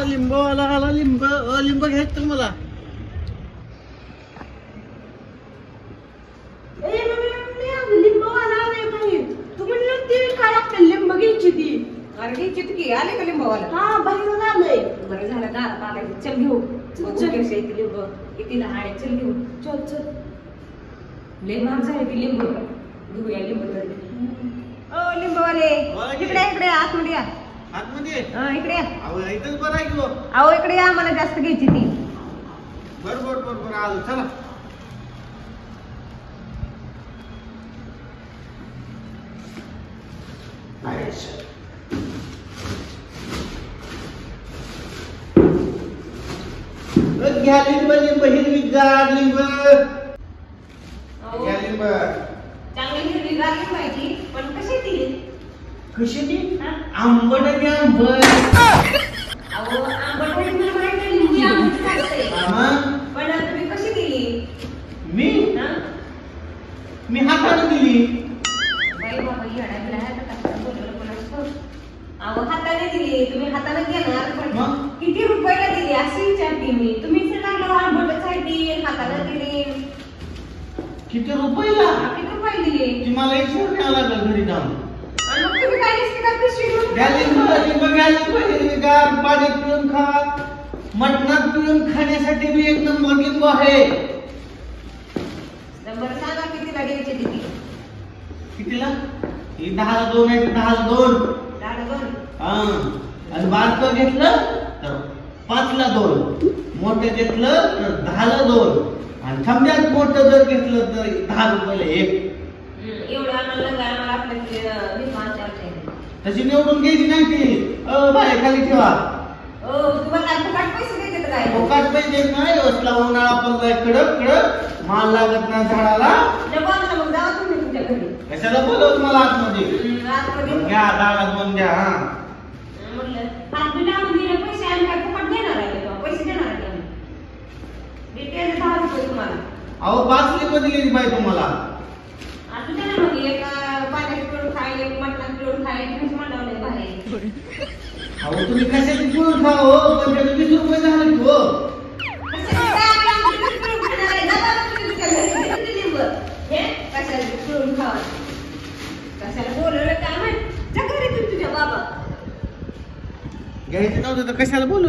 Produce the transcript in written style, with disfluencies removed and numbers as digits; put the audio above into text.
लिंबूवाला आला. लिंब घ्यायचं मला. लिंब घ्यायची ती. अरे घ्यायची की आले का लिंबवाला? हा बाहेरून आलंय. बरं झालं दारात आलाय. चल घेऊ. लिंब कितीला आहे? चल घेऊ. चल चल. लय महाग झाले ती लिंब. घेऊया लिंब तर. ओ लिंबवाले इकडे इकडे आतमध्ये या. आतमध्ये इकडे या. अहो इथंच बरं आहे की. अहो इकडे या. मला जास्त घ्यायची ती. बरं आलो. चला. घ्या लिंब हिरवीगार लिंब. घ्या लिंब. चांगली हिरवीगार लिंब आहे ती. पण कशी ती? कशी ती? आंबट आहे ती आंबट. अहो आंबट आहे मला माहिती आहे. लिंबू आंबट असते. पण तुम्ही कशी दिली? मी हाताने दिली. बाई बाबा येडा बिडा आहे का काय बोललं कोणाचं? अहो हाताने दिली. तुम्ही हाताने देणार पण किती रुपयाला दिली अशी विचारते मी. तुम्ही लागलो आंबटच आहे ती. हाताने दिली. किती रुपयाला? किती रुपये दिली? ती मला विचारून न्यावं लागलं घरी जाऊन. मग तुम्ही काय दिसते का पिशवी घेऊन? घ्या लिंब हिरवीगार. पाण्यात पिऊन खा. मटणात पिऊन खाण्यासाठी मी एक नंबर लिंबू आहे. नंबर सांगा कितीला द्यायची ती? कितीला? ही 10ला 2 आहे. 10ला 2. 10ला 2. हा. आणि बारकं घेतलं तर 5ला 2. मोठं घेतलं तर 10ला 2. आणि थांब्यात मोठं जर घेतलं तर 10 रुपयाला 1. एवढं आम्हाला आपल्या तशी निवडून घ्यायची नाही ती. बाहेर खाली ठेवा. तुम्हाला फुकट पैसे देते काय? फुकट पैसे नाही. असला उन्हाळा पडलाय कडक माल लागत नाही झाडाला. मग जावा तुम्ही तुमच्या घरी. कशाला बोलवत मला आतमध्ये? घ्या 10ला 2 द्या. म्हटलं हात बिलावून दिले पैसे आम्ही काय फुकट देणार आहे का? पैसे देणार आहे आम्ही. डिटेल 10 रुपये तुम्हाला. अहो 5 लिंब दिली बाई तुम्हाला. असं त्याला मग एक पाण्यात पिळून खायला एक मटणात पिळून खायला तुम्हीच मंडवले बाहेर. अहो तुम्ही कशाची पिळून खा हो? पण त्याचे 20 रुपये झाले की हो. कशाला बोलवलं काय माहित? जा घरी तुझ्या बाबा. घ्यायचं नव्हतं तर कशाला बोलू?